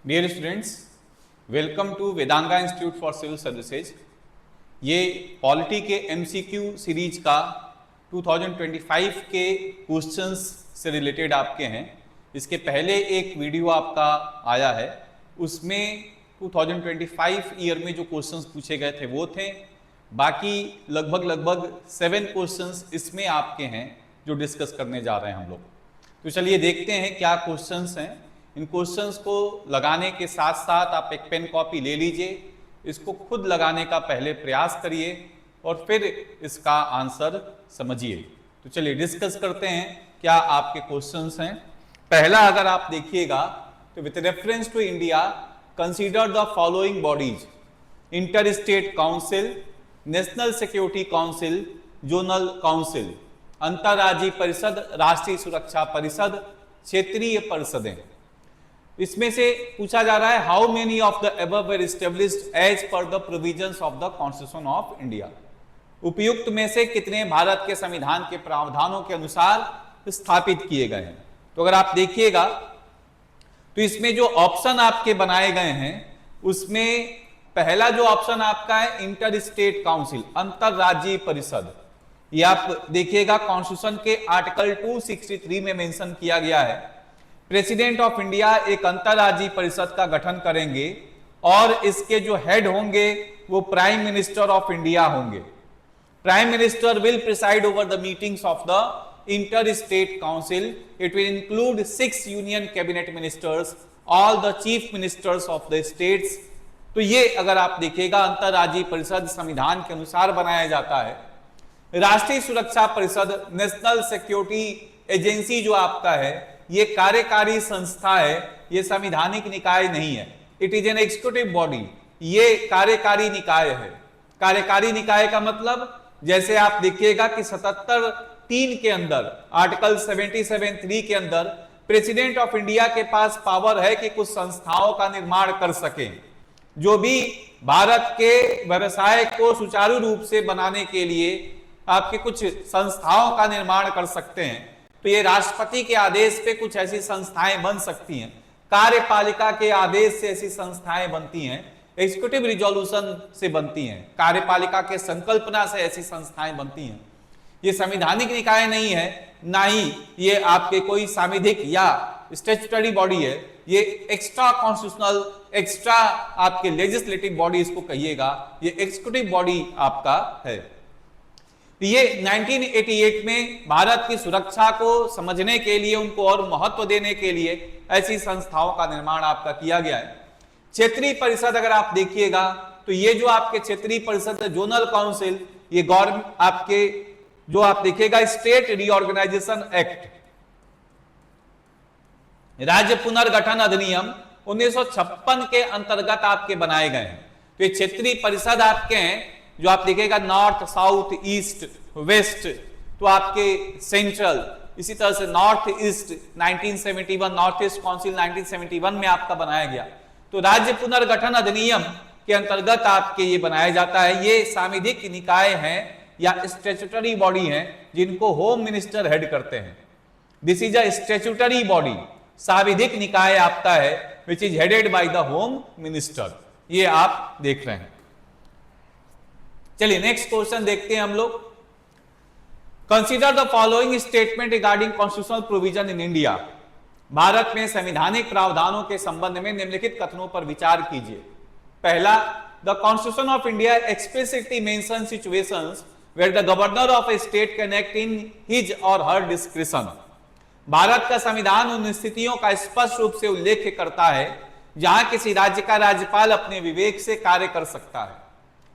Dear students, welcome to Vedanga institute for civil services. ये polity के MCQ series का 2025 के क्वेश्चंस से रिलेटेड आपके हैं। इसके पहले एक वीडियो आपका आया है, उसमें 2025 ईयर में जो क्वेश्चंस पूछे गए थे वो थे। बाकी लगभग 7 क्वेश्चंस इसमें आपके हैं जो डिस्कस करने जा रहे हैं हम लोग। तो चलिए देखते हैं क्या क्वेश्चंस हैं। इन क्वेश्चंस को लगाने के साथ साथ आप एक पेन कॉपी ले लीजिए, इसको खुद लगाने का पहले प्रयास करिए और फिर इसका आंसर समझिए। तो चलिए डिस्कस करते हैं क्या आपके क्वेश्चंस हैं। पहला अगर आप देखिएगा तो with reference to India consider the following bodies: inter state council, national security council, zonal council, अंतर्राज्यीय परिषद, राष्ट्रीय सुरक्षा परिषद, क्षेत्रीय परिषदें। इसमें से पूछा जा रहा है how many of the above were established as per the provisions of the constitution of India. उपयुक्त में से कितने भारत के संविधान के प्रावधानों के अनुसार स्थापित किए गए हैं। तो अगर आप देखिएगा तो इसमें जो ऑप्शन आपके बनाए गए हैं उसमें पहला जो ऑप्शन आपका है इंटर स्टेट काउंसिल, अंतरराज्यीय परिषद। ये आप देखिएगा कॉन्स्टिट्यूशन के आर्टिकल 263 में मेंशन किया गया है। प्रेसिडेंट ऑफ इंडिया एक अंतरराज्यीय परिषद का गठन करेंगे और इसके जो हेड होंगे वो प्राइम मिनिस्टर ऑफ इंडिया होंगे। Prime minister will preside over the meetings of the inter state council. It will include 6 union cabinet ministers, all the chief ministers of the states. तो ये अगर आप देखिएगा अंतरराज्यीय परिषद संविधान के अनुसार बनाया जाता है। राष्ट्रीय सुरक्षा परिषद, नेशनल सिक्योरिटी एजेंसी जो आपका है ये कार्यकारी संस्था है, ये संवैधानिक निकाय नहीं है। It is an executive body, ये कार्यकारी निकाय है। कार्यकारी निकाय का मतलब जैसे आप देखिएगा कि 77(3) के अंदर, आर्टिकल 77(3) के अंदर प्रेसिडेंट ऑफ इंडिया के पास पावर है कि कुछ संस्थाओं का निर्माण कर सके जो भी भारत के व्यवसाय को सुचारू रूप से बनाने के लिए आपके कुछ संस्थाओं का निर्माण कर सकते हैं। तो ये राष्ट्रपति के आदेश पे कुछ ऐसी संस्थाएं बन सकती हैं, कार्यपालिका के आदेश से ऐसी संस्थाएं बनती हैं, एग्जीक्यूटिव रिजोल्यूशन से बनती हैं, कार्यपालिका के संकल्पना से ऐसी संस्थाएं बनती हैं। ये संवैधानिक निकाय नहीं है, ना ही ये आपके कोई सांविधिक या स्टैट्यूटरी बॉडी है। ये एक्स्ट्रा कॉन्स्टिट्यूशनल, एक्स्ट्रा आपके लेजिस्लेटिव बॉडी इसको कहिएगा, ये एग्जीक्यूटिव बॉडी आपका है। ये 1988 में भारत की सुरक्षा को समझने के लिए, उनको और महत्व देने के लिए ऐसी संस्थाओं का निर्माण आपका किया गया है। क्षेत्रीय परिषद अगर आप देखिएगा तो ये जो आपके क्षेत्रीय परिषद है, जोनल काउंसिल, ये गवर्नमेंट आपके जो आप देखिएगा स्टेट रीऑर्गेनाइजेशन एक्ट, राज्य पुनर्गठन अधिनियम 1956 के अंतर्गत आपके बनाए गए हैं। तो ये क्षेत्रीय परिषद आपके हैं जो आप देखिएगा नॉर्थ, साउथ, ईस्ट, वेस्ट, तो आपके सेंट्रल, इसी तरह से north east 1971, north east council 1971 में आपका बनाया गया। तो राज्य पुनर्गठन अधिनियम के अंतर्गत आपके ये बनाया जाता है। ये सांविधिक निकाय हैं या स्टैट्यूटरी बॉडी हैं जिनको होम मिनिस्टर हेड करते हैं। This is a statutory body, सांविधिक निकाय आपका है which is headed by the home minister. ये आप देख रहे हैं। चलिए नेक्स्ट क्वेश्चन देखते हैं हम लोग। Consider the following statement regarding constitutional provision in India. Bharat में संवैधानिक प्रावधानों के संबंध में निम्नलिखित कथनों पर विचार कीजिए। पहला, the constitution of India explicitly mention situations where the governor of a state can act in his or her discretion. Bharat का संविधान उन स्थितियों का स्पष्ट रूप से उल्लेख करता है जहां किसी राज्य का राज्यपाल अपने विवेक से कार्य कर सकता है।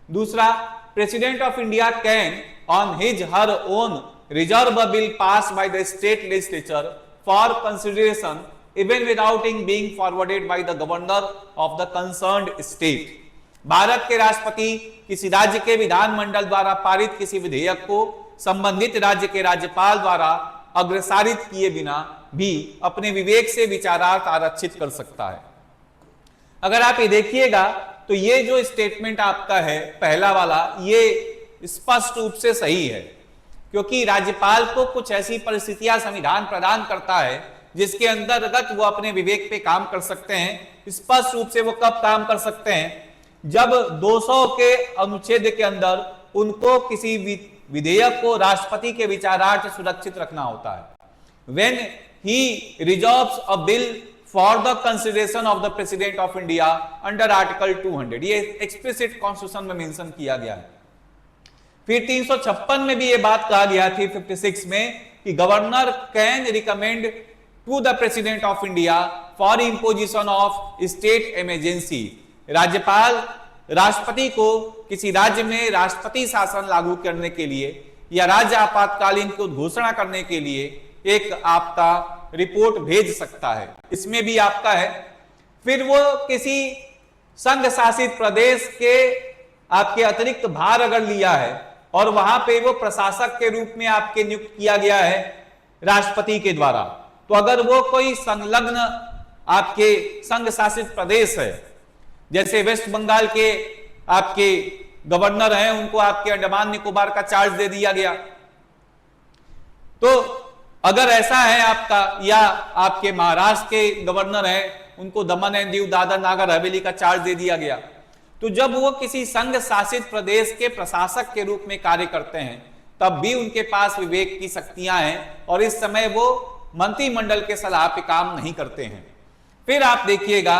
दूसरा, president of India can on his her own reserve a bill pass by the state legislature for consideration even without it being forwarded by the governor of the concerned state. Bharat के राष्ट्रपति किसी राज्य के विधानमंडल द्वारा पारित किसी विधेयक को संबंधित राज्य के राज्यपाल द्वारा अग्रसारित किए बिना भी अपने विवेक से विचारार्थ आरक्षित कर सकता है। अगर आप ये देखिएगा तो ये जो स्टेटमेंट आपका है पहला वाला, ये स्पष्ट रूप से सही है, क्योंकि राज्यपाल को कुछ ऐसी परिस्थितियां संविधान प्रदान करता है जिसके अंतर्गत वो अपने विवेक पे काम कर सकते हैं। स्पष्ट रूप से वो कब काम कर सकते हैं, जब 200 के अनुच्छेद के अंदर उनको किसी विधेयक को राष्ट्रपति के विचारार्थ सुरक्षित रखना होता है। When he resolves a bill for the consideration of the President of India under Article 200, ये एक्सप्लिसिट कॉन्स्टिट्यूशन में मेंशन किया गया है। फिर 356 में भी ये बात कहा गया थी 56 में कि governor can recommend to the president of India for imposition of state emergency. राज्यपाल राष्ट्रपति को किसी राज्य में राष्ट्रपति शासन लागू करने के लिए या राज्य आपातकालीन की घोषणा करने के लिए एक आपका रिपोर्ट भेज सकता है। इसमें भी आपका है। फिर वो किसी संघ शासित प्रदेश के आपके अतिरिक्त भार अगर लिया है और वहां पे वो प्रशासक के रूप में आपके नियुक्त किया गया है राष्ट्रपति के द्वारा, तो अगर वो कोई संलग्न आपके संघ शासित प्रदेश है, जैसे वेस्ट बंगाल के आपके गवर्नर हैं, उनको आपके अंडमान निकोबार का चार्ज दे दिया गया, तो अगर ऐसा है आपका, या आपके महाराष्ट्र के गवर्नर हैं, उनको दमन एंड दीव दादर नागर हवेली का चार्ज दे दिया गया, तो जब वो किसी संघ शासित प्रदेश के प्रशासक के रूप में कार्य करते हैं तब भी उनके पास विवेक की शक्तियां हैं और इस समय वो मंत्रिमंडल के सलाह पे काम नहीं करते हैं। फिर आप देखिएगा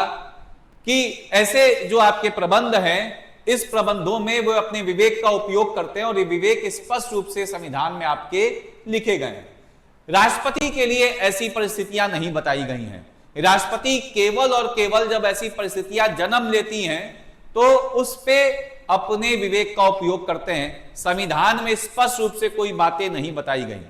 कि ऐसे जो आपके प्रबंध हैं, इस प्रबंधों में वो अपने विवेक का उपयोग करते हैं और ये विवेक स्पष्ट रूप से संविधान में आपके लिखे गए हैं। राष्ट्रपति के लिए ऐसी परिस्थितियां नहीं बताई गई हैं। राष्ट्रपति केवल और केवल जब ऐसी परिस्थितियां जन्म लेती हैं तो उस पे अपने विवेक का उपयोग करते हैं। संविधान में स्पष्ट रूप से कोई बातें नहीं बताई गई,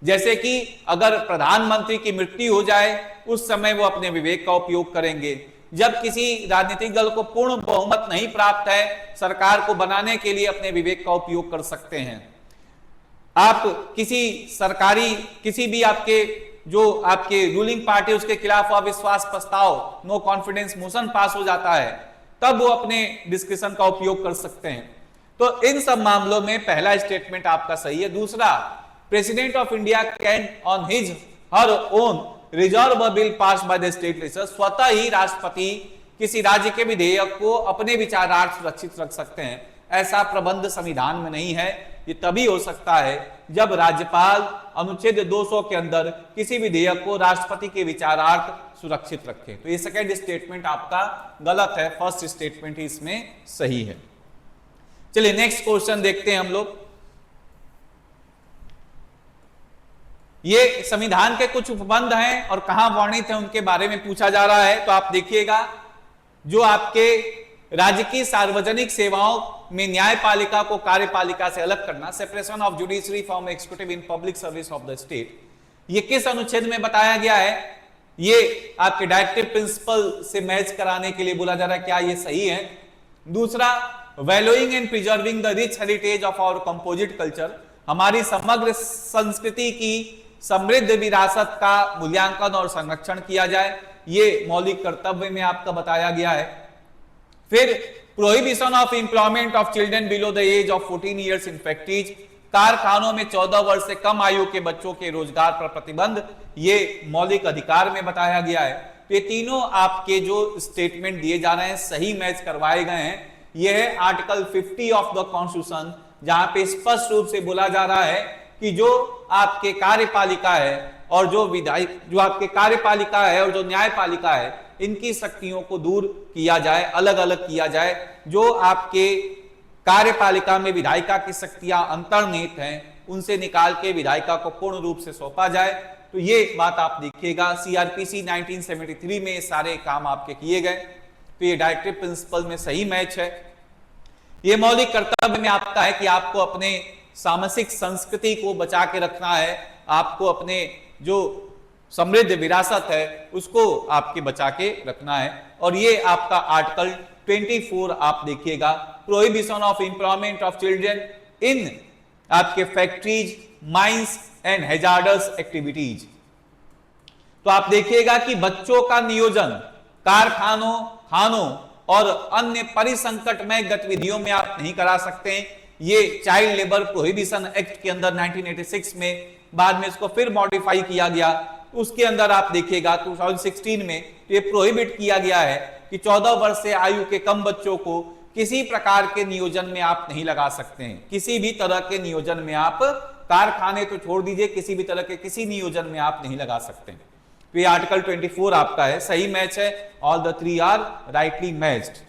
जैसे कि अगर प्रधानमंत्री की मृत्यु हो जाए उस समय वो अपने विवेक का उपयोग करेंगे। जब किसी राजनीतिक दल को पूर्ण बहुमत नहीं प्राप्त है, सरकार को बनाने के लिए अपने विवेक का उपयोग कर सकते हैं। आप किसी भी आपके जो आपके रूलिंग पार्टी उसके खिलाफ अविश्वास प्रस्ताव, नो कॉन्फिडेंस मोशन पास हो जाता है, तब वो अपने डिस्कशन का उपयोग कर सकते हैं। तो इन सब मामलों में पहला स्टेटमेंट आपका सही है। दूसरा, president of India can on his her own resolve a bill pass by the state legislature, स्वतः ही राष्ट्रपति किसी राज्य के विधेयक को अपने विचारार्थ सुरक्षित रख सकते हैं। ऐसा प्रबंध संविधान में नहीं है। ये तभी हो सकता है जब राज्यपाल अनुच्छेद 200 के अंदर किसी विधेयक को राष्ट्रपति के विचारार्थ सुरक्षित रखे। तो ये सेकंड स्टेटमेंट आपका गलत है, फर्स्ट स्टेटमेंट ही इसमें सही है। चलिए नेक्स्ट क्वेश्चन देखते हैं हम लोग। ये संविधान के कुछ उपबंध हैं और कहां वर्णित है उनके बारे में पूछा जा रहा है। तो आप देखिएगा, जो आपके राज्य की सार्वजनिक सेवाओं में न्यायपालिका को कार्यपालिका से अलग करना, separation of judiciary from executive in public service of the state, ये किस अनुच्छेद में बताया गया है? ये आपके डायरेक्टिव प्रिंसिपल से मैच कराने के लिए बोला जा रहा है, क्या ये सही है? दूसरा, valuing and preserving the rich heritage of our composite culture, हमारी समग्र संस्कृति की समृद्ध विरासत का मूल्यांकन और संरक्षण किया जाए, ये मौलिक कर्तव्य में आपका बताया गया है। फिर prohibition of employment of children below the age of 14 years in factories, कारखानों में 14 वर्ष से कम आयु के बच्चों के रोजगार पर प्रतिबंध, ये मौलिक अधिकार में बताया गया है। तो ये तीनों आपके जो स्टेटमेंट दिए जा रहे हैं सही मैच करवाए गए हैं। यह है आर्टिकल 50 ऑफ द कॉन्स्टिट्यूशन, जहां पे स्पष्ट रूप से बोला जा रहा है कि जो आपके कार्यपालिका है और जो आपके कार्यपालिका है और जो न्यायपालिका है, इनकी शक्तियों को दूर किया जाए, अलग अलग किया जाए। जो आपके कार्यपालिका में विधायिका की शक्तियां अंतर्निहित हैं, उनसे निकाल के विधायिका को पूर्ण रूप से सौंपा जाए। तो ये बात आप देखिएगा, सीआरपीसी 1973 में ये सारे काम आपके किए गए। तो ये डायरेक्टिव प्रिंसिपल में सही मैच है। ये मौलिक कर्तव्य में आपका है कि आपको अपने सामाजिक संस्कृति को बचा के रखना है, आपको अपने जो समृद्ध विरासत है उसको आपके बचा के रखना है। और ये आपका आर्टिकल 24 आप देखिएगा, prohibition of employment of children in आपके factories, mines and hazardous activities. तो आप देखिएगा कि बच्चों का नियोजन कारखानों, खानों और अन्य परिसंकटमय गतिविधियों में आप नहीं करा सकते। ये चाइल्ड लेबर प्रोहिबिशन एक्ट के अंदर 1986 में, बाद में इसको फिर मॉडिफाई किया गया उसके अंदर आप देखिएगा 2016 में तो ये प्रोहिबिट किया गया है कि 14 वर्ष से आयु के कम बच्चों को किसी प्रकार के नियोजन में आप नहीं लगा सकते हैं। किसी भी तरह के नियोजन में आप, कारखाने तो छोड़ दीजिए, किसी भी तरह के किसी नियोजन में आप नहीं लगा सकते। तो ये आर्टिकल 24 आपका है, सही मैच है, all the 3 are rightly matched.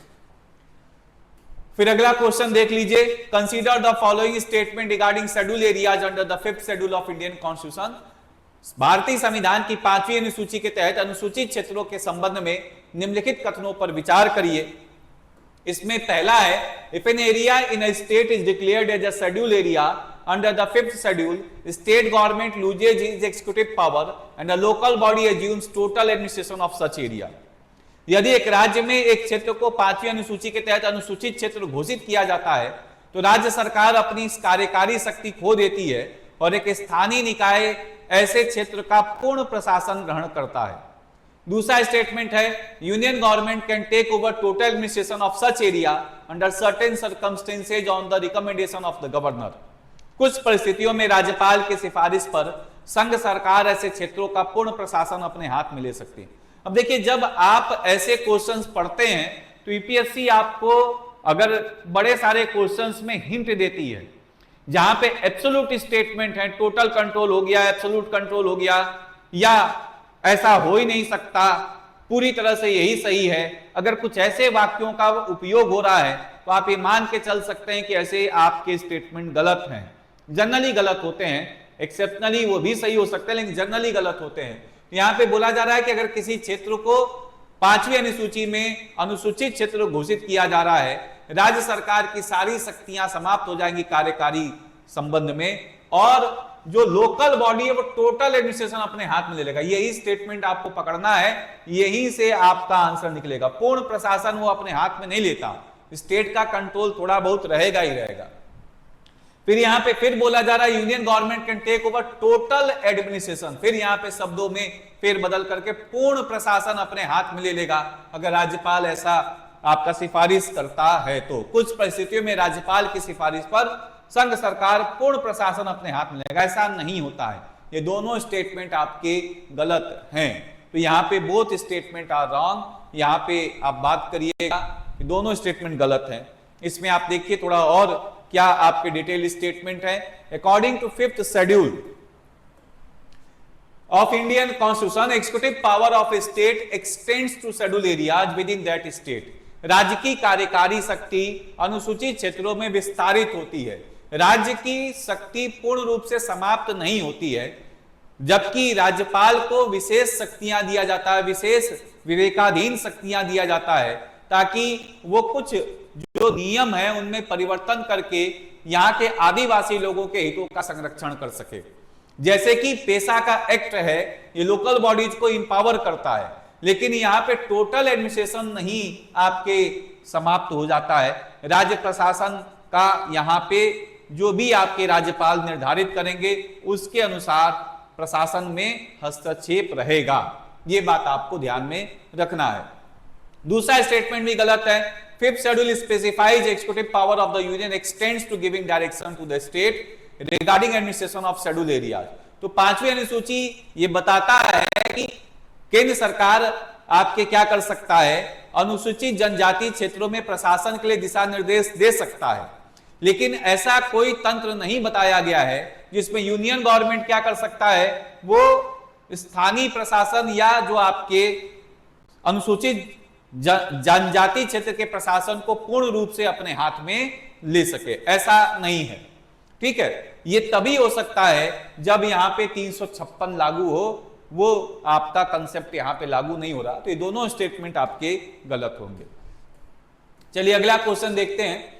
फिर अगला क्वेश्चन देख लीजिए, consider the following statement regarding schedule areas under the 5th schedule of Indian constitution. भारतीय संविधान की 5वीं अनुसूची के तहत अनुसूचित क्षेत्रों के संबंध में निम्नलिखित कथनों पर विचार करिए। इसमें पहला है, if an area in a state is declared as a schedule area under the 5th schedule, state government loses its executive power and a local body assumes total administration of such area। यदि एक राज्य में एक क्षेत्र को 5वीं अनुसूची के तहत अनुसूचित क्षेत्र घोषित किया जाता है तो राज्य सरकार अपनी कार्यकारी शक्ति खो देती है और एक स्थानीय निकाय ऐसे क्षेत्र का पूर्ण प्रशासन ग्रहण करता है। दूसरा स्टेटमेंट है, union government can take over total administration of such area under certain circumstances on the recommendation of the governor. कुछ परिस्थितियों में राज्यपाल की सिफारिश पर संघ सरकार ऐसे क्षेत्रों का पूर्ण प्रशासन अपने हाथ में ले सकती है। अब देखिए, जब आप ऐसे क्वेश्चंस पढ़ते हैं तो यूपीएससी आपको अगर बड़े सारे क्वेश्चंस में हिंट देती है, जहां पे एब्सोल्यूट स्टेटमेंट है, टोटल कंट्रोल हो गया, एब्सोल्यूट कंट्रोल हो गया, या ऐसा हो ही नहीं सकता, पूरी तरह से यही सही है, अगर कुछ ऐसे वाक्यों का उपयोग हो रहा है तो आप ये मान के चल सकते हैं कि ऐसे आपके स्टेटमेंट गलत हैं। जनरली गलत होते हैं, एक्सेप्शनली वो भी सही हो सकते हैं, लेकिन जनरली गलत होते हैं। यहां पे बोला जा रहा है कि अगर किसी क्षेत्र को 5वीं अनुसूची में अनुसूचित क्षेत्र घोषित किया जा रहा है, राज्य सरकार की सारी शक्तियां समाप्त हो जाएंगी कार्यकारी संबंध में, और जो लोकल बॉडी है वो टोटल एडमिनिस्ट्रेशन अपने हाथ में ले लेगा। यही स्टेटमेंट आपको पकड़ना है, यहीं से आपका आंसर निकलेगा। पूर्ण प्रशासन वो अपने हाथ में नहीं लेता, स्टेट का कंट्रोल थोड़ा बहुत रहेगा ही रहेगा। फिर यहां पे फिर बोला जा रहा है, union government can take over total administration. फिर यहां पे शब्दों में फेर बदल करके पूर्ण प्रशासन अपने हाथ में ले लेगा अगर राज्यपाल ऐसा आपका सिफारिश करता है तो। कुछ परिस्थितियों में राज्यपाल की सिफारिश पर संघ सरकार पूर्ण प्रशासन अपने हाथ में लेगा, ऐसा नहीं होता है। ये दोनों स्टेटमेंट आपके गलत हैं, तो यहाँ पे बोथ स्टेटमेंट आर रॉन्ग। यहाँ पे आप बात करिएगा, दोनों स्टेटमेंट गलत हैं। इसमें आप देखिए थोड़ा और क्या आपके डिटेल स्टेटमेंट है। According to 5th schedule of Indian constitution, executive power of a state extends to schedule areas within that state. राज्य की कार्यकारी शक्ति अनुसूचित क्षेत्रों में विस्तारित होती है। राज्य की शक्ति पूर्ण रूप से समाप्त नहीं होती है, जबकि राज्यपाल को विशेष शक्तियां दिया जाता है, विशेष विवेकाधीन शक्तियां दिया जाता है, ताकि वो कुछ जो नियम है उनमें परिवर्तन करके यहाँ के आदिवासी लोगों के हितों का संरक्षण कर सके। जैसे कि पेशा का एक्ट है, ये लोकल बॉडीज को इंपावर करता है, लेकिन यहाँ पे टोटल एडमिनिस्ट्रेशन नहीं आपके समाप्त हो जाता है। राज्य प्रशासन का यहाँ पे जो भी आपके राज्यपाल निर्धारित करेंगे उसके अनुसार प्रशासन में हस्तक्षेप रहेगा। ये बात आपको ध्यान में रखना है। दूसरा स्टेटमेंट भी गलत है। 5th schedule specifies executive power of the union extends to giving direction to the state regarding administration of schedule areas. तो 5वीं अनुसूची ये बताता है कि केंद्र सरकार आपके क्या कर सकता है, अनुसूचित जनजाति क्षेत्रों में प्रशासन के लिए दिशा निर्देश दे सकता है, लेकिन ऐसा कोई तंत्र नहीं बताया गया है जिसमें यूनियन गवर्नमेंट क्या कर सकता है, वो स्थानीय प्रशासन या जो आपके अनुसूचित जनजाति क्षेत्र के प्रशासन को पूर्ण रूप से अपने हाथ में ले सके, ऐसा नहीं है। ठीक है, ये तभी हो सकता है जब यहां पे 356 लागू हो, वो आपका कंसेप्ट यहां पे लागू नहीं हो रहा। तो ये दोनों स्टेटमेंट आपके गलत होंगे। चलिए अगला क्वेश्चन देखते हैं।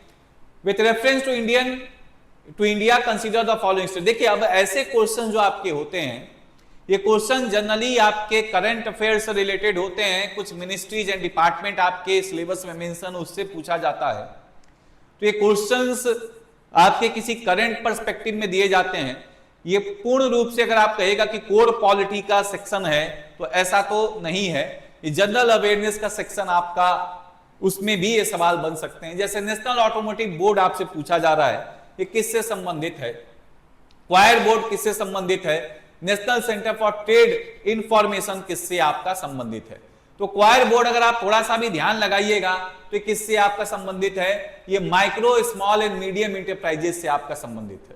With reference to India consider the following state. देखिए, अब ऐसे क्वेश्चन जो आपके होते हैं, ये क्वेश्चन जनरली आपके करंट अफेयर से रिलेटेड होते हैं। कुछ मिनिस्ट्रीज एंड डिपार्टमेंट आपके सिलेबस में मेंशन उससे पूछा जाता है। तो ये क्वेश्चंस आपके किसी करंट पर्सपेक्टिव में दिए जाते हैं। ये पूर्ण रूप से अगर आप कहेगा कि कोर पॉलिटी का सेक्शन है तो ऐसा तो नहीं है। ये जनरल अवेयरनेस का सेक्शन आपका, उसमें भी ये सवाल बन सकते हैं। जैसे नेशनल ऑटोमोटिव बोर्ड आपसे पूछा जा रहा है, ये किससे संबंधित है, क्वायर बोर्ड किससे संबंधित है, national centre for trade information किससे आपका संबंधित है? तो क्वायर बोर्ड अगर आप थोड़ा सा भी ध्यान लगाइएगा तो किससे आपका संबंधित है? ये micro small and medium enterprises से आपका संबंधित है।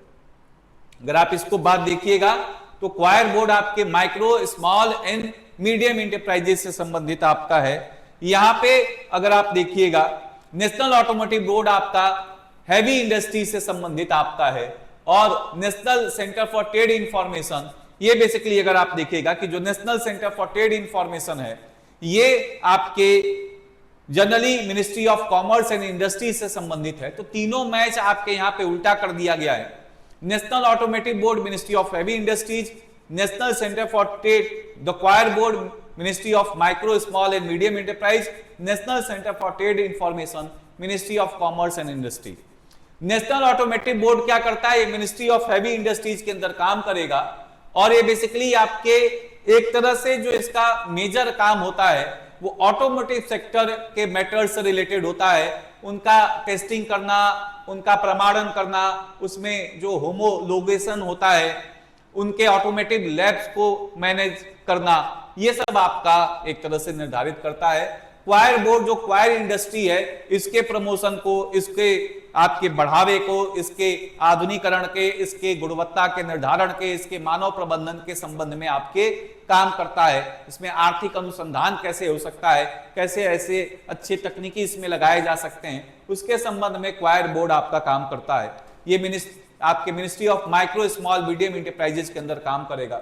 अगर आप इसको बात देखिएगा तो क्वायर बोर्ड आपके micro small and medium enterprises से संबंधित आपका है। यहां पे अगर आप देखिएगा नेशनल ऑटोमोटिव बोर्ड आपका हैवी इंडस्ट्री से संबंधित आपका है, और national centre for trade information ये बेसिकली अगर आप देखिएगा कि जो national centre for trade information है ये आपके generally ministry of commerce and industry से संबंधित है। तो तीनों मैच आपके यहां पे उल्टा कर दिया गया है। National automotive board ministry of heavy industries, national centre for trade the coir board ministry of micro small and medium enterprise, national centre for trade information ministry of commerce and industry. National automotive board क्या करता है? ये ministry of heavy industries के अंदर काम करेगा, और ये बेसिकली आपके एक तरह से जो इसका मेजर काम होता है वो ऑटोमोटिव सेक्टर के मैटर्स से रिलेटेड होता है। उनका टेस्टिंग करना, उनका प्रमाणन करना, उसमें जो होमोलोगेशन होता है, उनके ऑटोमोटिव लैब्स को मैनेज करना, ये सब आपका एक तरह से निर्धारित करता है। क्वायर बोर्ड जो क्वायर इंडस्ट्री है इसके प्रमोशन को, इसके आपके बढ़ावे को, इसके आधुनिकरण के, इसके गुणवत्ता के निर्धारण के, इसके मानव प्रबंधन के संबंध में आपके काम करता है। इसमें आर्थिक अनुसंधान कैसे हो सकता है, कैसे ऐसे अच्छे तकनीकी इसमें लगाए जा सकते हैं, उसके संबंध में क्वायर बोर्ड आपका काम करता है। ये आपके ministry of micro small medium enterprises के अंदर काम करेगा।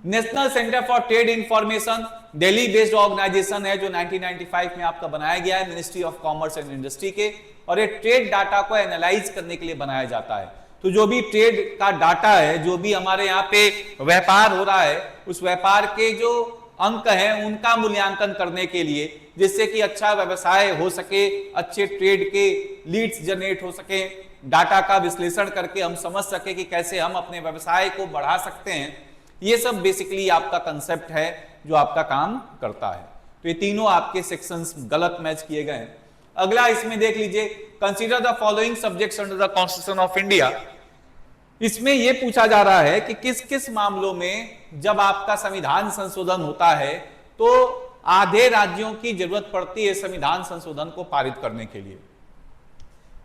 National centre for trade information Delhi based organisation है जो 1995 में आपका बनाया गया है ministry of commerce and industry के, और ये ट्रेड डाटा को एनालाइज करने के लिए बनाया जाता है। तो जो भी ट्रेड का डाटा है, जो भी हमारे यहाँ पे व्यापार हो रहा है, उस व्यापार के जो अंक हैं उनका मूल्यांकन करने के लिए, जिससे कि अच्छा व्यवसाय हो सके, अच्छे ट्रेड के लीड्स जनरेट हो सके, डाटा का विश्लेषण करके हम समझ सके कि कैसे हम अपने व्यवसाय को बढ़ा सकते हैं। ये सब बेसिकली आपका कंसेप्ट है जो आपका काम करता है। तो ये तीनों आपके सेक्शंस गलत मैच किए गए हैं। अगला इसमें देख लीजिए, consider the following subjects under the constitution of India. इसमें यह पूछा जा रहा है कि किस किस मामलों में जब आपका संविधान संशोधन होता है तो आधे राज्यों की जरूरत पड़ती है संविधान संशोधन को पारित करने के लिए।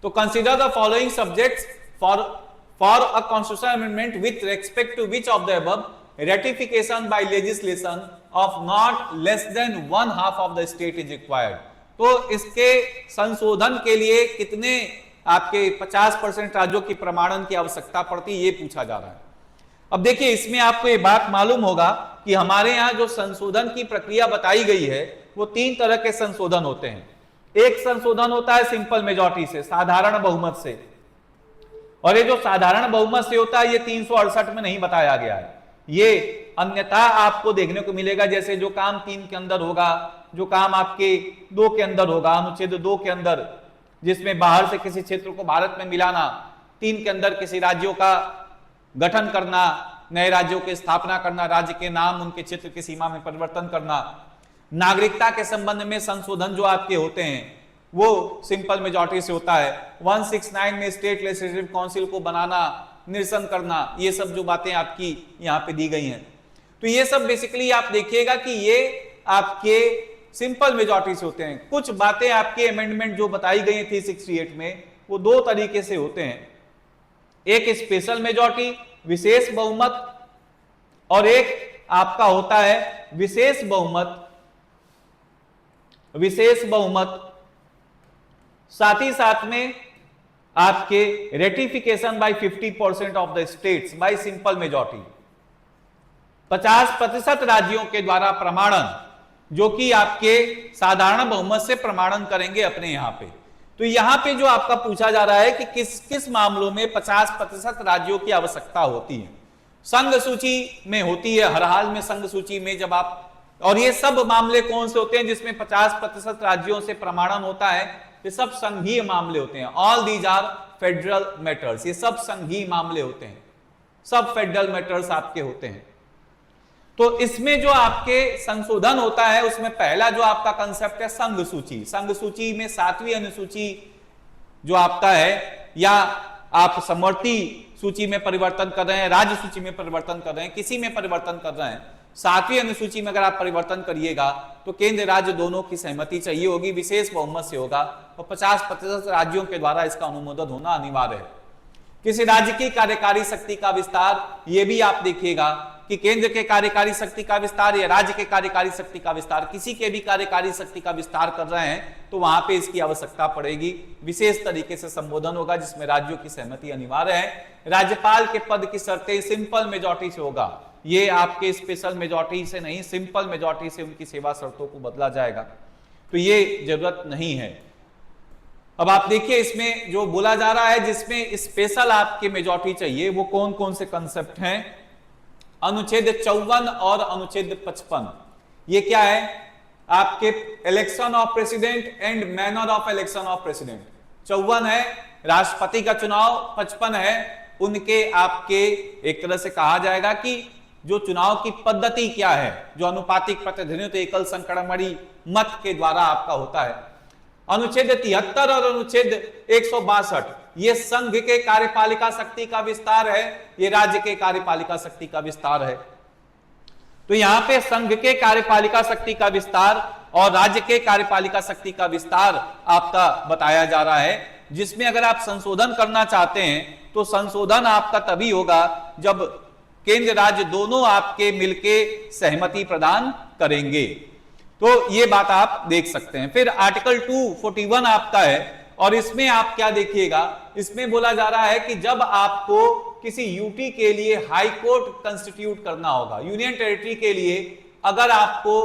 तो consider the following subjects for a constitutional amendment with respect to which of the above ratification by legislation of not less than 1/2 of the state is required। तो इसके संशोधन के लिए कितने आपके 50% राज्यों की प्रमाणन की आवश्यकता पड़ती है, ये पूछा जा रहा है। अब देखिए इसमें आपको ये बात मालूम होगा कि हमारे यहाँ जो संशोधन की प्रक्रिया बताई गई है वो 3 तरह के संशोधन होते हैं। एक संशोधन होता है सिंपल मेजॉरिटी से, साधारण बहुमत से, और ये जो साधारण बहुमत से होता है ये 368 में नहीं बताया गया है। ये अन्यथा आपको देखने को मिलेगा, जैसे जो काम 3 के अंदर होगा, जो काम आपके 2 के अंदर होगा, अनुच्छेद 2 के अंदर, जिसमें बाहर से किसी क्षेत्र को भारत में मिलाना, 3 के अंदर किसी राज्यों का गठन करना, नए राज्यों की स्थापना करना, राज्य के नाम उनके क्षेत्र की सीमा में परिवर्तन करना, नागरिकता के संबंध में संशोधन जो आपके होते हैं वो सिंपल मेजॉरिटी से होता है। 169 में स्टेट लेजिस्लेटिव काउंसिल को बनाना, निरसन करना, ये सब जो बातें आपकी यहाँ पे दी गई हैं, तो ये सब बेसिकली आप देखिएगा कि ये आपके सिंपल मेजॉरिटी से होते हैं। कुछ बातें आपके अमेंडमेंट जो बताई गई हैं 368 में वो 2 तरीके से होते हैं, एक स्पेशल मेजॉरिटी विशेष बहुमत, और एक आपका होता है विशेष बहुमत। विशेष बहुमत साथ ही साथ में आपके ratification by 50% of the states by simple majority, 50% राज्यों के द्वारा प्रमाणन, जो कि आपके साधारण बहुमत से प्रमाणन करेंगे अपने यहां पे। तो यहां पे जो आपका पूछा जा रहा है कि किस किस मामलों में 50% राज्यों की आवश्यकता होती है। संघ सूची में होती है, हर हाल में संघ सूची में जब आप, और ये सब मामले कौन से होते हैं जिसमें 50% राज्यों से प्रमाणन होता है, ये सब संघीय मामले होते हैं। All these are federal matters, ये सब संघीय मामले होते हैं, सब फेडरल मैटर्स आपके होते हैं। तो इसमें जो आपके संशोधन होता है उसमें पहला जो आपका कंसेप्ट है संघ सूची। संघ सूची में 7वीं अनुसूची जो आपका है, या आप समवर्ती सूची में परिवर्तन कर रहे हैं, राज्य सूची में परिवर्तन कर रहे हैं, किसी में परिवर्तन कर रहे हैं, 7वीं अनुसूची में अगर आप परिवर्तन करिएगा तो केंद्र राज्य दोनों की सहमति चाहिए होगी, विशेष बहुमत से होगा और 50% राज्यों के द्वारा इसका अनुमोदन होना अनिवार्य है। किसी राज्य की कार्यकारी शक्ति का विस्तार, ये भी आप देखिएगा कि केंद्र के कार्यकारी शक्ति का विस्तार या राज्य के कार्यकारी शक्ति का विस्तार, किसी के भी कार्यकारी शक्ति का विस्तार कर रहे हैं तो वहां पे इसकी आवश्यकता पड़ेगी, विशेष तरीके से संबोधन होगा जिसमें राज्यों की सहमति अनिवार्य है। राज्यपाल के पद की शर्तें सिंपल मेजॉरिटी से होगा, ये आपके स्पेशल मेजॉरिटी से नहीं, सिंपल मेजॉरिटी से उनकी सेवा शर्तों को बदला जाएगा, तो ये जरूरत नहीं है। अब आप देखिए इसमें जो बोला जा रहा है जिसमें स्पेशल आपके मेजॉरिटी चाहिए वो कौन कौन से कंसेप्ट हैं, अनुच्छेद 54 और अनुच्छेद 55। ये क्या है, आपके election of president and manner of election of president. 54 है राष्ट्रपति का चुनाव, 55 है उनके आपके एक तरह से कहा जाएगा कि जो चुनाव की पद्धति क्या है, जो अनुपातिक प्रतिनिधित्व एकल संक्रमणी मत के द्वारा आपका होता है। अनुच्छेद 73 और अनुच्छेद 162 ये संघ के कार्यपालिका शक्ति का विस्तार है, ये राज्य के कार्यपालिका शक्ति का विस्तार है। तो यहां पे संघ के कार्यपालिका शक्ति का विस्तार और राज्य के कार्यपालिका शक्ति का विस्तार आपका बताया जा रहा है, जिसमें अगर आप संशोधन करना चाहते हैं तो संशोधन आपका तभी होगा जब केंद्र राज्य दोनों आपके मिलके सहमति प्रदान करेंगे। तो ये बात आप देख सकते हैं। फिर आर्टिकल 241 आपका है और इसमें आप क्या देखिएगा, इसमें बोला जा रहा है कि जब आपको किसी यूटी के लिए हाई कोर्ट कंस्टिट्यूट करना होगा, यूनियन टेरिटरी के लिए अगर आपको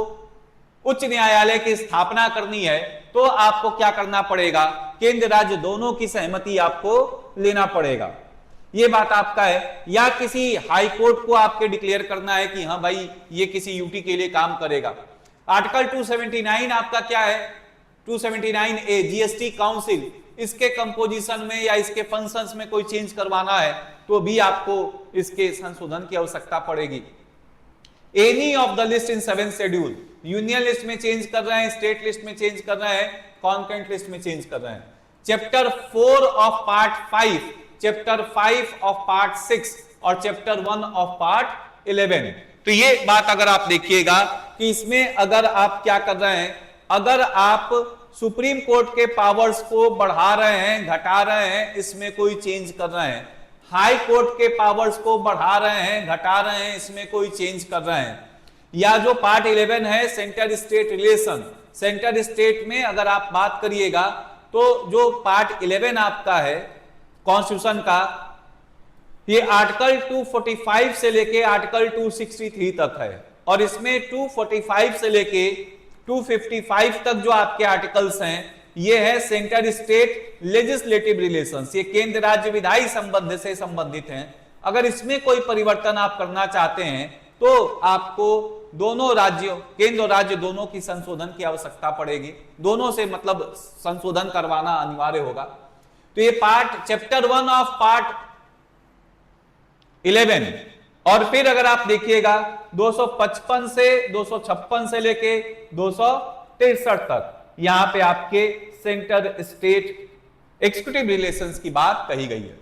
उच्च न्यायालय की स्थापना करनी है तो आपको क्या करना पड़ेगा, केंद्र राज्य दोनों की सहमति आपको लेना पड़ेगा। ये बात आपका है। या किसी हाई कोर्ट को आपके डिक्लेयर करना है कि हाँ भाई ये किसी यूटी के लिए काम करेगा। आर्टिकल 279 आपका क्या है, 279A जीएसटी काउंसिल, इसके कंपोजिशन में या इसके फंक्शंस में कोई चेंज करवाना है तो भी आपको इसके संशोधन की आवश्यकता पड़ेगी। Any of the list in 7th schedule, union list में चेंज कर रहे हैं, स्टेट लिस्ट में चेंज कर रहे हैं, कॉन्करेंट लिस्ट में चेंज कर रहे हैं। Chapter 4 of part 5, chapter 5 of part 6 और चैप्टर 1 ऑफ पार्ट 11। तो ये बात अगर आप देखिएगा कि इसमें अगर आप क्या कर रहे हैं, अगर आप सुप्रीम कोर्ट के पावर्स को बढ़ा रहे हैं, घटा रहे हैं, इसमें कोई चेंज कर रहे हैं, हाई कोर्ट के पावर्स को बढ़ा रहे हैं, घटा रहे हैं, इसमें कोई चेंज कर रहे हैं, या जो पार्ट 11 है centre state relation, centre state में अगर आप बात करिएगा तो जो पार्ट 11 आपका है कॉन्स्टिट्यूशन का, ये आर्टिकल 245 से लेके आर्टिकल 263 तक है और इसमें 245 से लेके 255 तक जो आपके आर्टिकल्स हैं ये है सेंटर स्टेट लेजिस्लेटिव रिलेशंस, ये केंद्र राज्य विधायी संबंध से संबंधित हैं। अगर इसमें कोई परिवर्तन आप करना चाहते हैं तो आपको दोनों राज्यों, केंद्र और राज्य दोनों की संशोधन की आवश्यकता पड़ेगी, दोनों से मतलब संशोधन करवाना अनिवार्य होगा। तो ये पार्ट चैप्टर 1 ऑफ पार्ट 11 और फिर अगर आप देखिएगा 255 से 256 से लेके 263 तक यहां पे आपके सेंटर स्टेट एक्जीक्यूटिव रिलेशंस की बात कही गई है।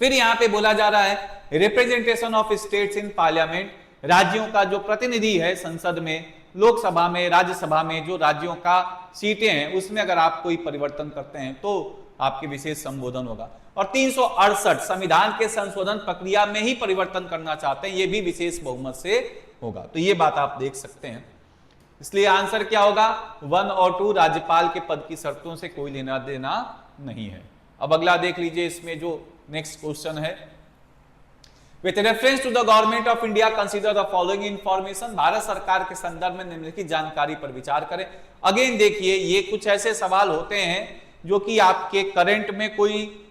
फिर यहां पे बोला जा रहा है representation of states in parliament, राज्यों का जो प्रतिनिधि है संसद में, लोकसभा में, राज्यसभा में जो राज्यों का सीटें हैं उसमें अगर आप कोई परिवर्तन करते हैं तो आपके विशेष संबोधन होगा। और 368 संविधान के संशोधन प्रक्रिया में ही परिवर्तन करना चाहते हैं, ये भी विशेष बहुमत से होगा। तो ये बात आप देख सकते हैं। इसलिए आंसर क्या होगा, 1 और 2 राज्यपाल के पद की शर्तों से कोई लेना देना नहीं है। अब अगला देख लीजिए, इसमें जो नेक्स्ट क्वेश्चन है, with reference to the government of India consider the following information, Bharat सरकार के संदर्भ में निम्नलिखित जानकारी पर विचार करें। अगेन देखिए ये कुछ ऐसे सवाल होते हैं जो कि आपके करंट में कोई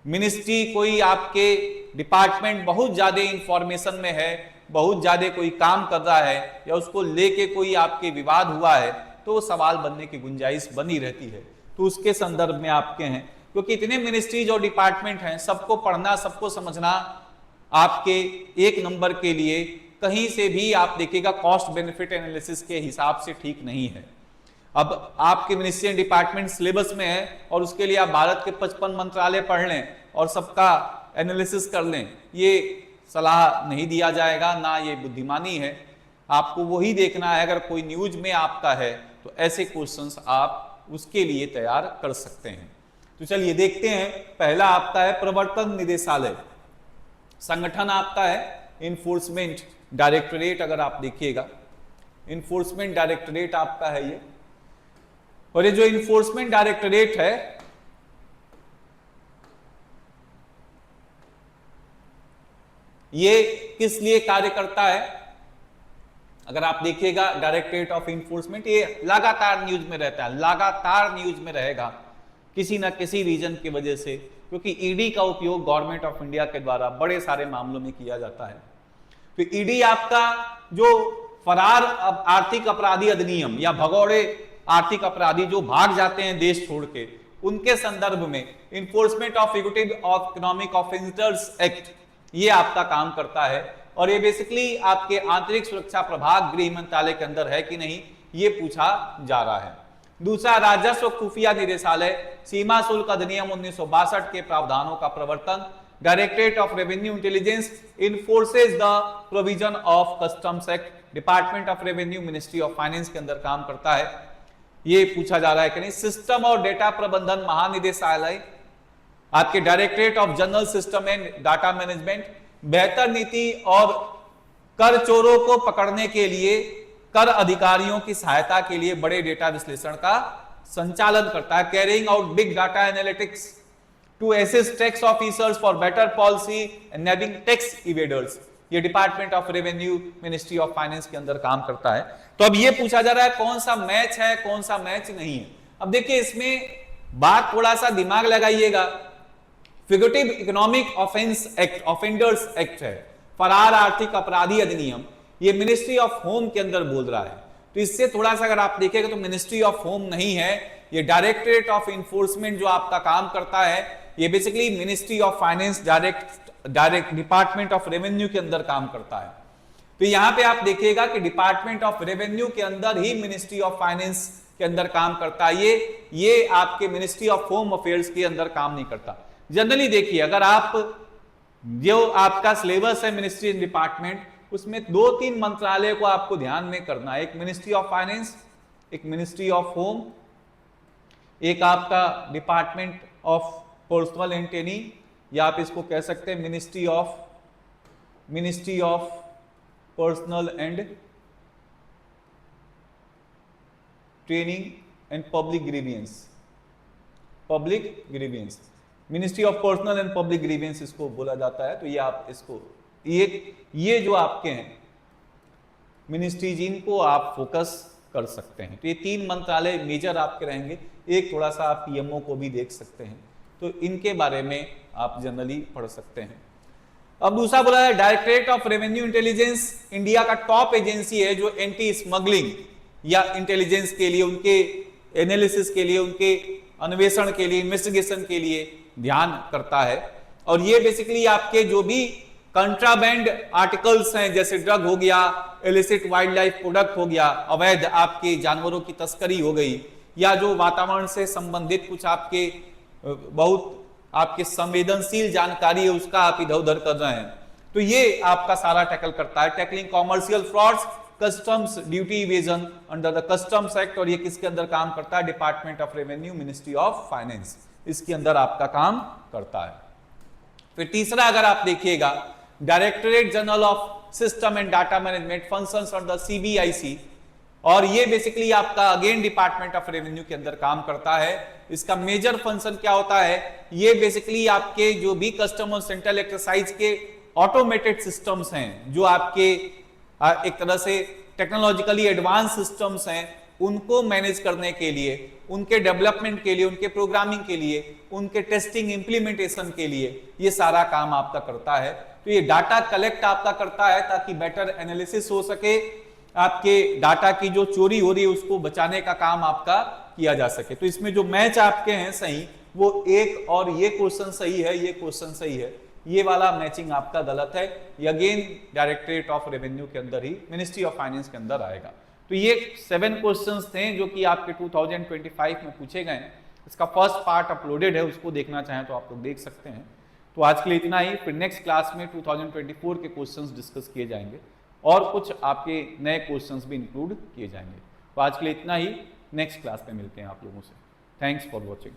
मिनिस्ट्री, कोई आपके डिपार्टमेंट बहुत ज्यादा इंफॉर्मेशन में है, बहुत ज्यादा कोई काम कर रहा है या उसको लेके कोई आपके विवाद हुआ है तो वो सवाल बनने की गुंजाइश बनी रहती है। तो उसके संदर्भ में आपके हैं, क्योंकि इतने मिनिस्ट्रीज और डिपार्टमेंट हैं, सबको पढ़ना, सबको समझना आपके एक नंबर के लिए कहीं से भी आप देखिएगा कॉस्ट बेनिफिट एनालिसिस के हिसाब से ठीक नहीं है। अब आपके मिनिस्ट्री डिपार्टमेंट सिलेबस में है और उसके लिए आप भारत के 55 मंत्रालय पढ़ लें और सबका एनालिसिस कर लें, ये सलाह नहीं दिया जाएगा, ना ये बुद्धिमानी है। आपको वही देखना है, अगर कोई न्यूज में आपका है तो ऐसे क्वेश्चंस आप उसके लिए तैयार कर सकते हैं। तो चलिए देखते हैं, पहला आपका है प्रवर्तन निदेशालय, संगठन आपका है इन्फोर्समेंट डायरेक्टरेट। अगर आप देखिएगा इन्फोर्समेंट डायरेक्टरेट आपका है ये, और ये जो इन्फोर्समेंट डायरेक्टरेट है ये किस लिए कार्य करता है? अगर आप देखिएगा डायरेक्टरेट ऑफ इन्फोर्समेंट ये लगातार न्यूज में रहता है, लगातार न्यूज में रहेगा किसी ना किसी रीजन की वजह से, क्योंकि ईडी का उपयोग गवर्नमेंट ऑफ इंडिया के द्वारा बड़े सारे मामलों में किया जाता है। तो ईडी आपका जो फरार आर्थिक अपराधी अधिनियम या भगौड़े आर्थिक अपराधी जो भाग जाते हैं देश छोड़ के, उनके संदर्भ में enforcement of fugitive of economic offenders act ये आपका काम करता है। और ये बेसिकली आपके आंतरिक सुरक्षा प्रभाग गृह मंत्रालय के अंदर है कि नहीं, ये पूछा जा रहा है। दूसरा, राजस्व खुफिया निदेशालय, सीमा शुल्क अधिनियम 1962 के प्रावधानों का प्रवर्तन। Directorate of revenue intelligence enforces the provision of customs act, department of revenue ministry of finance के अंदर काम करता है, ये पूछा जा रहा है कि नहीं। सिस्टम और डेटा प्रबंधन महानिदेशालय आपके directorate of general system and data management, बेहतर नीति और कर चोरों को पकड़ने के लिए, कर अधिकारियों की सहायता के लिए बड़े डेटा विश्लेषण का संचालन करता है। Carrying out big data analytics to assist tax officers for better policy and nabbing tax evaders, ये department of revenue ministry of finance के अंदर काम करता है। तो अब ये पूछा जा रहा है कौन सा मैच है, कौन सा मैच नहीं है। अब देखिए इसमें बात थोड़ा सा दिमाग लगाइएगा, fugitive economic offence act, offenders act है, फरार आर्थिक अपराधी अधिनियम, ये मिनिस्ट्री ऑफ होम के अंदर बोल रहा है। तो इससे थोड़ा सा अगर आप देखेंगे तो मिनिस्ट्री ऑफ होम नहीं है, ये डायरेक्टरेट ऑफ इन्फोर्समेंट जो आपका काम करता है, ये basically ministry of finance direct department of revenue के अंदर काम करता है। तो यहां पे आप देखिएगा कि डिपार्टमेंट ऑफ रेवेन्यू के अंदर ही मिनिस्ट्री ऑफ फाइनेंस के अंदर काम करता है, ये आपके मिनिस्ट्री ऑफ होम अफेयर्स के अंदर काम नहीं करता। जनरली देखिए अगर आप जो आपका सिलेबस है मिनिस्ट्री डिपार्टमेंट, उसमें 2-3 मंत्रालय को आपको ध्यान में करना है, एक मिनिस्ट्री ऑफ फाइनेंस, एक मिनिस्ट्री ऑफ होम, एक आपका department of personal and training, या आप इसको कह सकते हैं ministry of personal and training and public grievance, ministry of personal and public grievance इसको बोला जाता है। तो ये आप इसको ये जो आपके हैं मिनिस्ट्रीज, इनको आप फोकस कर सकते हैं। तो ये 3 मंत्रालय मेजर आपके रहेंगे, एक थोड़ा सा आप पीएमओ को भी देख सकते हैं, तो इनके बारे में आप जनरली पढ़ सकते हैं। अब दूसरा बोला है directorate of revenue intelligence, India का टॉप एजेंसी है जो एंटी स्मगलिंग या इंटेलिजेंस के लिए, उनके एनालिसिस के लिए, उनके अन्वेषण के लिए, इन्वेस्टिगेशन के लिए ध्यान करता है। और ये बेसिकली आपके जो भी कंट्राबैंड आर्टिकल्स हैं, जैसे ड्रग हो गया, इलिसिट वाइल्ड लाइफ प्रोडक्ट हो गया, अवैध आपके जानवरों की तस्करी हो गई, या जो वातावरण से संबंधित कुछ आपके बहुत आपके संवेदनशील जानकारी है उसका आप इधर उधर कर रहे हैं, तो ये आपका सारा टैकल करता है। Tackling commercial frauds, customs duty evasion under the customs act, और ये किसके अंदर काम करता है? Department of revenue ministry of finance, इसके अंदर आपका काम करता है। फिर तीसरा अगर आप देखिएगा directorate general of system and data management functions under CBIC, और ये बेसिकली आपका अगेन डिपार्टमेंट ऑफ रेवेन्यू के अंदर काम करता है। इसका मेजर फंक्शन क्या होता है? ये बेसिकली आपके जो भी कस्टमर सेंट्रल एक्सरसाइज के ऑटोमेटेड सिस्टम्स हैं, जो आपके एक तरह से टेक्नोलॉजिकली एडवांस सिस्टम्स हैं, उनको मैनेज करने के लिए, उनके डेवलपमेंट के लिए, उनके प्रोग्रामिंग के लिए, उनके टेस्टिंग इंप्लीमेंटेशन के लिए ये सारा काम आपका करता है। तो ये डाटा कलेक्ट आपका करता है ताकि बेटर एनालिसिस हो सके, आपके डाटा की जो चोरी हो रही है उसको बचाने का काम आपका किया जा सके। तो इसमें जो मैच आपके हैं सही, वो एक और ये क्वेश्चन सही है, ये क्वेश्चन सही है, ये वाला मैचिंग आपका गलत है। ये अगेन डायरेक्टरेट ऑफ रेवेन्यू के अंदर ही, मिनिस्ट्री ऑफ फाइनेंस के अंदर आएगा। तो ये 7 क्वेश्चंस थे जो कि आपके 2025 में पूछे गए। इसका फर्स्ट पार्ट अपलोडेड है, उसको देखना चाहें तो आप लोग देख सकते हैं। तो आज के लिए इतना ही, फिर नेक्स्ट क्लास में 2024 के क्वेश्चंस डिस्कस किए जाएंगे और कुछ आपके नए क्वेश्चंस भी इंक्लूड किए जाएंगे। तो आज के लिए इतना ही, नेक्स्ट क्लास में मिलते हैं आप लोगों से। Thanks for watching.